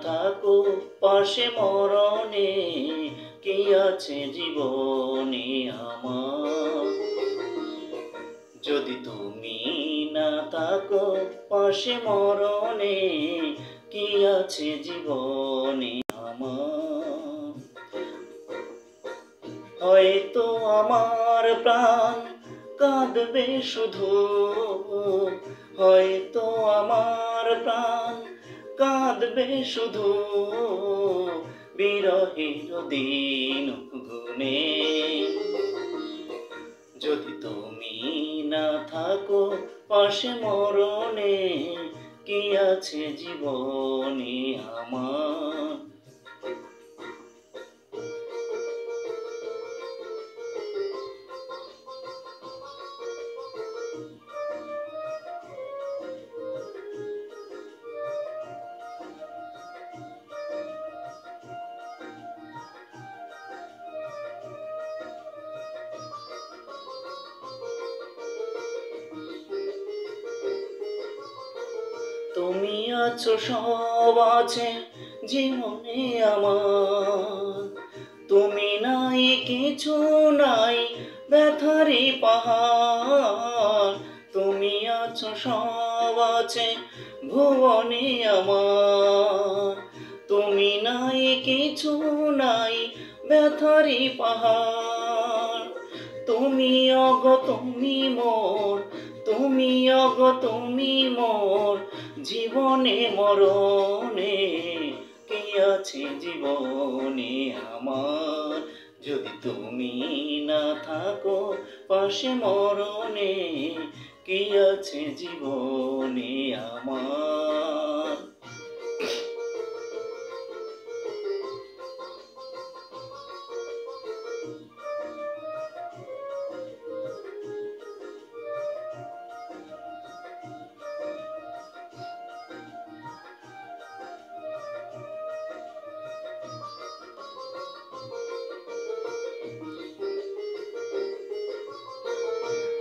থাকো পাশে মরণে, কি আছে জীবনে আমার। যদি তুমি না থাকো পাশে মরণে, কি আছে জীবনে আমার। হয়তো আমার প্রাণ কাঁদবে শুধু, হয়তো আমার প্রাণ কাঁদবে শুধু, বিরহের দিন গুনে। যদি তুমি না থাকো পাশে মরণে, কি আছে জীবনে আমার। তুমি আছো সব আছে জীবনে আমার, তুমি নাই কিছু নাই ব্যথারি পাহাড়। তুমি আছো সব আছে ভুবনে আমার, তুমি নাই কিছু নাই ব্যথারি পাহাড়। তুমি অগ তুমি মোর, তুমি অগ তুমি মোর, জীবনে মরণে, কি আছে জীবনে আমার। যদি তুমি না থাকো পাশে মরণে, কি আছে জীবনে আমার।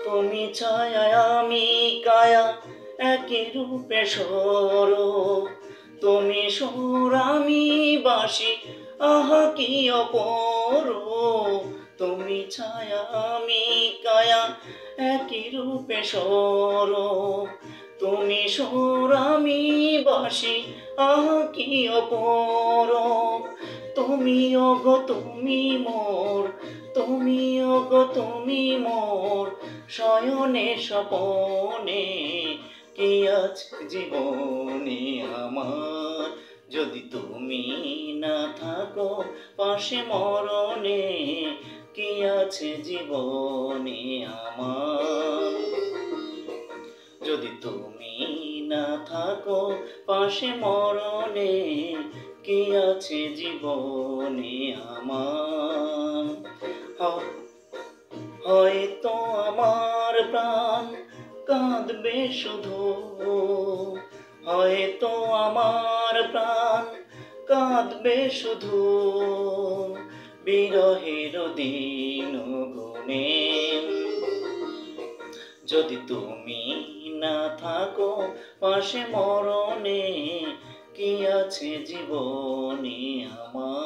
তুমি ছায়া আমি কায়া একই রূপে সরো, তুমি সুর আমি বাঁশি আহা কি অপরূপ। তুমি ছায়া আমি কায়া একই রূপে সরো, তুমি সুর আমি বাঁশি আহা কি অপরূপ। তুমি ওগ তুমি মোর, তুমি ওগ তুমি মোর, শয়নে স্বপনে, কি আছে জীবনে আমার। যদি তুমি না থাকো পাশে মরণে, কি আছে জীবনে আমার। যদি তুমি না থাকো পাশে মরণে, কি আছে জীবনে আমার। হয়তো আমার প্রাণ কাঁদবে শুধু, হয়তো আমার প্রাণ কাঁদবে শুধু, বিরহের দিন গুনে। যদি তুমি না থাকো পাশে মরণে, কি আছে জীবনে আমার।